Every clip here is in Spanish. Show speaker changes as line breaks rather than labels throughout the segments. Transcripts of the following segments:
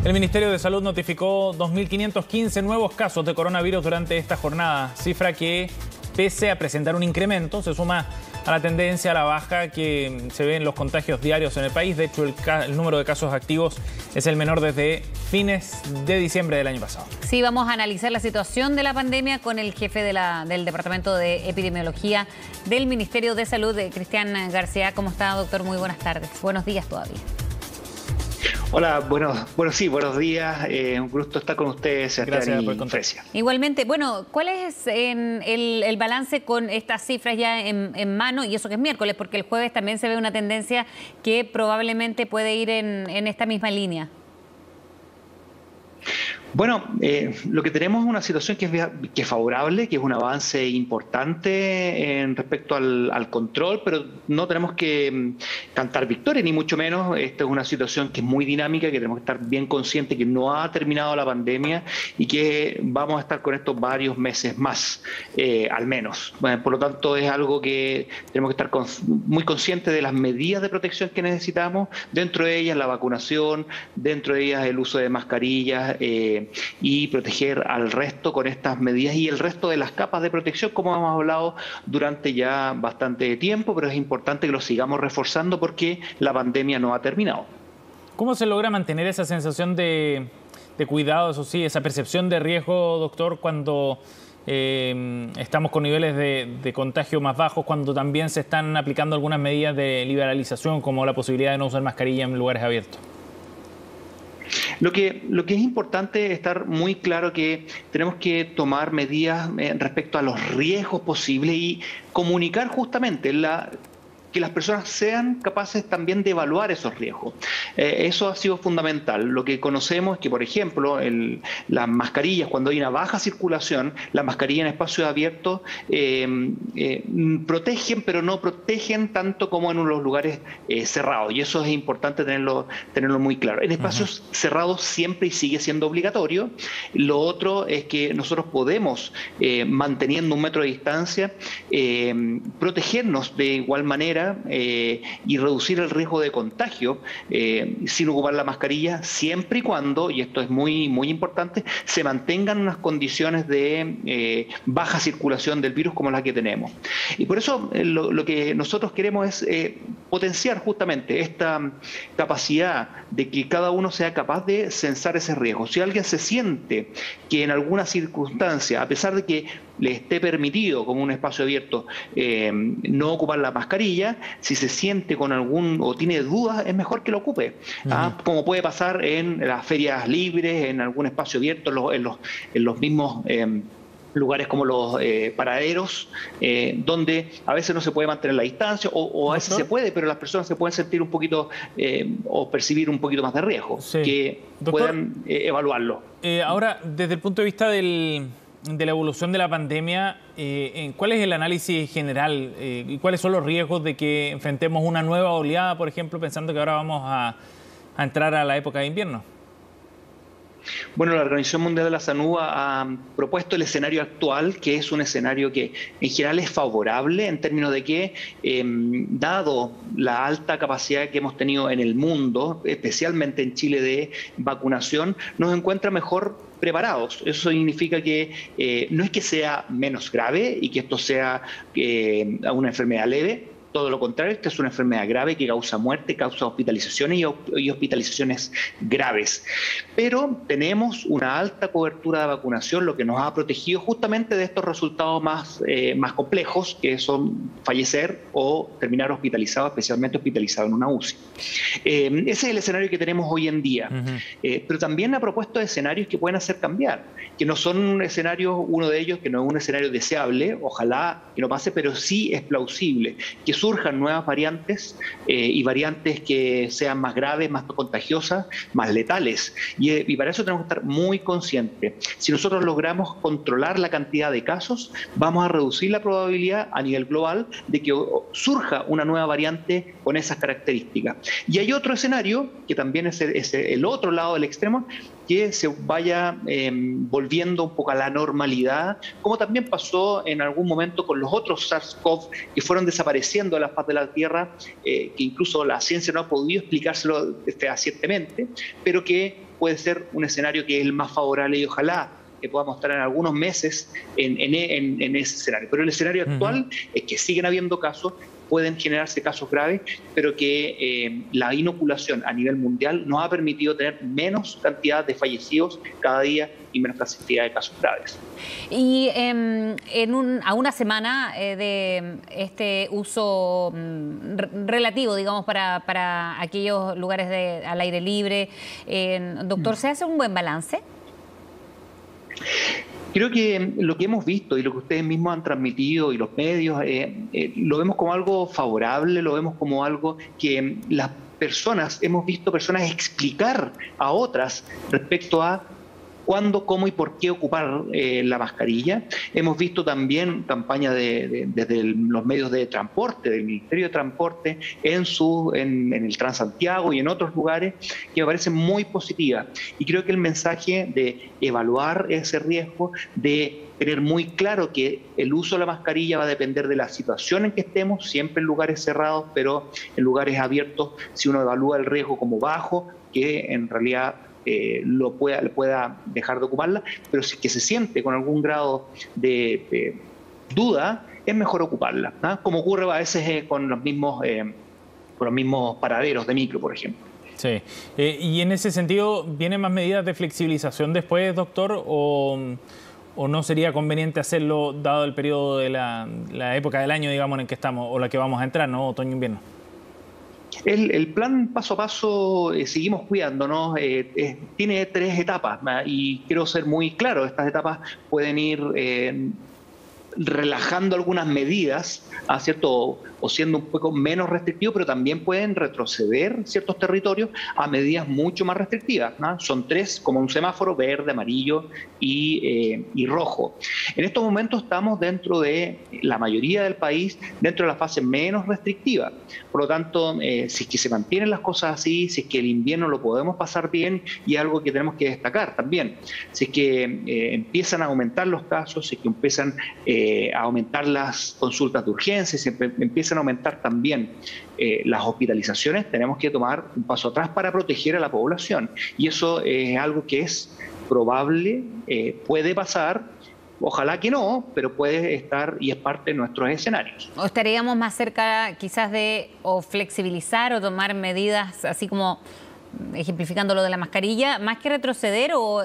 El Ministerio de Salud notificó 2.515 nuevos casos de coronavirus durante esta jornada, cifra que, pese a presentar un incremento, se suma a la tendencia a la baja que se ve en los contagios diarios en el país. De hecho, el número de casos activos es el menor desde fines de diciembre del año pasado.
Sí, vamos a analizar la situación de la pandemia con el jefe del Departamento de Epidemiología del Ministerio de Salud, Cristian García. ¿Cómo está, doctor? Muy buenas tardes. Buenos días todavía.
Hola, buenos días. Un gusto estar con ustedes.
Gracias por contar.
Igualmente, bueno, ¿cuál es el balance con estas cifras ya en mano? Y eso que es miércoles, porque el jueves también se ve una tendencia que probablemente puede ir en esta misma línea.
Bueno, lo que tenemos es una situación que es favorable, que es un avance importante en respecto al control, pero no tenemos que cantar victoria, ni mucho menos. Esta es una situación que es muy dinámica, que tenemos que estar bien conscientes que no ha terminado la pandemia y que vamos a estar con esto varios meses más, al menos. Bueno, por lo tanto, es algo que tenemos que estar muy conscientes de las medidas de protección que necesitamos, dentro de ellas la vacunación, dentro de ellas el uso de mascarillas, y proteger al resto con estas medidas y el resto de las capas de protección, como hemos hablado durante ya bastante tiempo, pero es importante que lo sigamos reforzando porque la pandemia no ha terminado.
¿Cómo se logra mantener esa sensación de cuidado, eso sí, esa percepción de riesgo, doctor, cuando estamos con niveles de contagio más bajos, cuando también se están aplicando algunas medidas de liberalización, como la posibilidad de no usar mascarilla en lugares abiertos?
Lo que es importante es estar muy claro que tenemos que tomar medidas respecto a los riesgos posibles y comunicar justamente que las personas sean capaces también de evaluar esos riesgos. Eso ha sido fundamental. Lo que conocemos es que, por ejemplo, las mascarillas, cuando hay una baja circulación, las mascarillas en espacios abiertos protegen, pero no protegen tanto como en los lugares cerrados. Y eso es importante tenerlo muy claro. En espacios cerrados siempre y sigue siendo obligatorio. Lo otro es que nosotros podemos, manteniendo 1 metro de distancia, protegernos de igual manera y reducir el riesgo de contagio sin ocupar la mascarilla, siempre y cuando, y esto es muy, muy importante, se mantengan unas condiciones de baja circulación del virus como la que tenemos. Y por eso lo que nosotros queremos es potenciar justamente esta capacidad de que cada uno sea capaz de censar ese riesgo. Si alguien se siente que en alguna circunstancia, a pesar de que le esté permitido como un espacio abierto no ocupar la mascarilla, si se siente con o tiene dudas, es mejor que lo ocupe. Como puede pasar en las ferias libres, en algún espacio abierto, en los mismos lugares como los paraderos, donde a veces no se puede mantener la distancia, o a veces se puede, pero las personas se pueden sentir un poquito o percibir un poquito más de riesgo, que puedan evaluarlo.
Ahora, desde el punto de vista de la evolución de la pandemia, ¿cuál es el análisis general y cuáles son los riesgos de que enfrentemos una nueva oleada, por ejemplo, pensando que ahora vamos a entrar a la época de invierno?
Bueno, la Organización Mundial de la Salud ha propuesto el escenario actual, que es un escenario que en general es favorable en términos de que, dado la alta capacidad que hemos tenido en el mundo, especialmente en Chile, de vacunación, nos encuentra mejor preparados. Eso significa que no es que sea menos grave y que esto sea una enfermedad leve. Todo lo contrario, esta es una enfermedad grave que causa muerte, causa hospitalizaciones y hospitalizaciones graves. Pero tenemos una alta cobertura de vacunación, lo que nos ha protegido justamente de estos resultados más complejos, que son fallecer o terminar hospitalizado, especialmente hospitalizado en una UCI. Ese es el escenario que tenemos hoy en día. Pero también ha propuesto escenarios que pueden hacer cambiar, que no son escenarios, uno de ellos que no es un escenario deseable, ojalá que no pase, pero sí es plausible, que surjan nuevas variantes y variantes que sean más graves, más contagiosas, más letales. Y para eso tenemos que estar muy conscientes. Si nosotros logramos controlar la cantidad de casos, vamos a reducir la probabilidad a nivel global de que surja una nueva variante con esas características. Y hay otro escenario, que también es el otro lado del extremo, que se vaya volviendo un poco a la normalidad, como también pasó en algún momento con los otros SARS-CoV que fueron desapareciendo de la faz de la Tierra, que incluso la ciencia no ha podido explicárselo fehacientemente, pero que puede ser un escenario que es el más favorable y ojalá que podamos estar en algunos meses en ese escenario. Pero el escenario actual es que siguen habiendo casos, pueden generarse casos graves, pero que la inoculación a nivel mundial nos ha permitido tener menos cantidad de fallecidos cada día y menos cantidad de casos graves.
Y a una semana de este uso relativo, digamos, para aquellos lugares al aire libre, doctor, ¿se hace un buen balance?
Creo que lo que hemos visto y lo que ustedes mismos han transmitido y los medios, lo vemos como algo favorable, lo vemos como algo que las personas, hemos visto personas explicar a otras respecto a cuándo, cómo y por qué ocupar la mascarilla. Hemos visto también campañas desde los medios de transporte, del Ministerio de Transporte, en el Transantiago y en otros lugares, que me parecen muy positivas. Y creo que el mensaje de evaluar ese riesgo, de tener muy claro que el uso de la mascarilla va a depender de la situación en que estemos, siempre en lugares cerrados, pero en lugares abiertos, si uno evalúa el riesgo como bajo, que en realidad pueda dejar de ocuparla, pero si que se siente con algún grado de duda, es mejor ocuparla, ¿no? Como ocurre a veces con los mismos paraderos de micro, por ejemplo.
Sí. Y en ese sentido, ¿vienen más medidas de flexibilización después, doctor, o no sería conveniente hacerlo dado el periodo de la época del año, digamos, en que estamos, o la que vamos a entrar, ¿no? Otoño-invierno.
El plan paso a paso, seguimos cuidándonos, tiene 3 etapas y quiero ser muy claro, estas etapas pueden ir relajando algunas medidas, ¿cierto? O siendo un poco menos restrictivos, pero también pueden retroceder ciertos territorios a medidas mucho más restrictivas, ¿no? Son 3, como un semáforo: verde, amarillo y rojo. En estos momentos estamos dentro de la mayoría del país, dentro de la fase menos restrictiva. Por lo tanto, si es que se mantienen las cosas así, si es que el invierno lo podemos pasar bien, y algo que tenemos que destacar también, si es que empiezan a aumentar los casos, si es que empiezan a aumentar las consultas de urgencia, si empiezan a aumentar también las hospitalizaciones, tenemos que tomar un paso atrás para proteger a la población. Y eso es algo que es probable, puede pasar, ojalá que no, pero puede estar y es parte de nuestros escenarios.
¿O estaríamos más cerca quizás de o flexibilizar o tomar medidas así como ejemplificando lo de la mascarilla, más que retroceder, o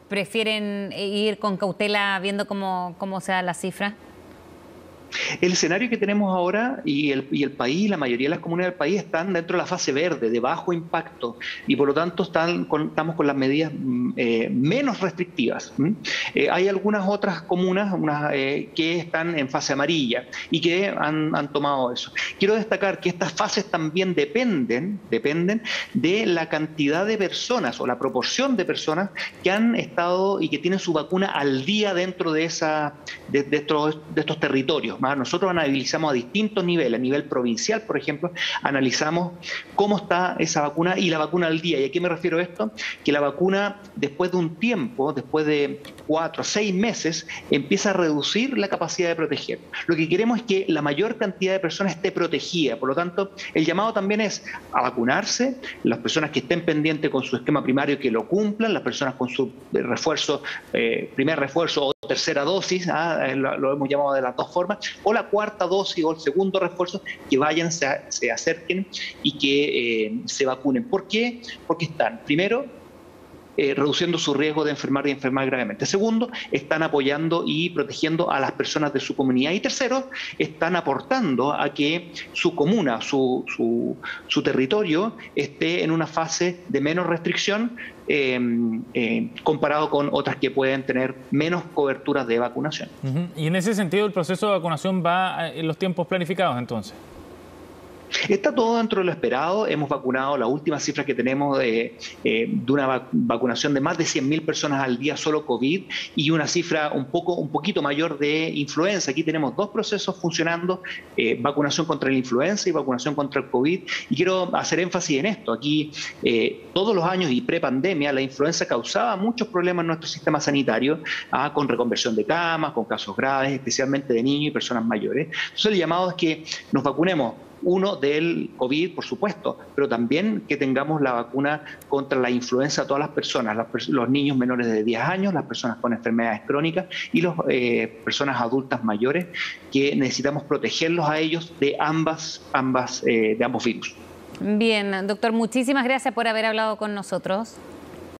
prefieren ir con cautela viendo cómo se da la cifra?
El escenario que tenemos ahora y el país, la mayoría de las comunidades del país están dentro de la fase verde, de bajo impacto, y por lo tanto estamos con las medidas menos restrictivas. Hay algunas otras comunas que están en fase amarilla y que han tomado eso. Quiero destacar que estas fases también dependen de la cantidad de personas o la proporción de personas que han estado y que tienen su vacuna al día dentro de estos territorios. Nosotros analizamos a distintos niveles, a nivel provincial, por ejemplo, analizamos cómo está esa vacuna y la vacuna al día. ¿Y a qué me refiero a esto? Que la vacuna, después de un tiempo, después de 4 a 6 meses, empieza a reducir la capacidad de proteger. Lo que queremos es que la mayor cantidad de personas esté protegida. Por lo tanto, el llamado también es a vacunarse, las personas que estén pendientes con su esquema primario que lo cumplan, las personas con su refuerzo, primer refuerzo o tercera dosis, lo hemos llamado de las dos formas, o la cuarta dosis o el segundo refuerzo, que vayan, se acerquen y que se vacunen. ¿Por qué? Porque están, primero, reduciendo su riesgo de enfermar y enfermar gravemente. Segundo, están apoyando y protegiendo a las personas de su comunidad. Y tercero, están aportando a que su comuna, su territorio, esté en una fase de menos restricción comparado con otras que pueden tener menos coberturas de vacunación.
Y en ese sentido, ¿el proceso de vacunación va en los tiempos planificados entonces?
Está todo dentro de lo esperado. Hemos vacunado, la última cifra que tenemos de una vacunación de más de 100.000 personas al día solo COVID, y una cifra un poquito mayor de influenza. Aquí tenemos 2 procesos funcionando, vacunación contra la influenza y vacunación contra el COVID. Y quiero hacer énfasis en esto. Aquí todos los años y pre-pandemia la influenza causaba muchos problemas en nuestro sistema sanitario, con reconversión de camas, con casos graves, especialmente de niños y personas mayores. Entonces el llamado es que nos vacunemos uno del COVID, por supuesto, pero también que tengamos la vacuna contra la influenza a todas las personas, los niños menores de 10 años, las personas con enfermedades crónicas y las personas adultas mayores, que necesitamos protegerlos a ellos de ambos virus.
Bien, doctor, muchísimas gracias por haber hablado con nosotros.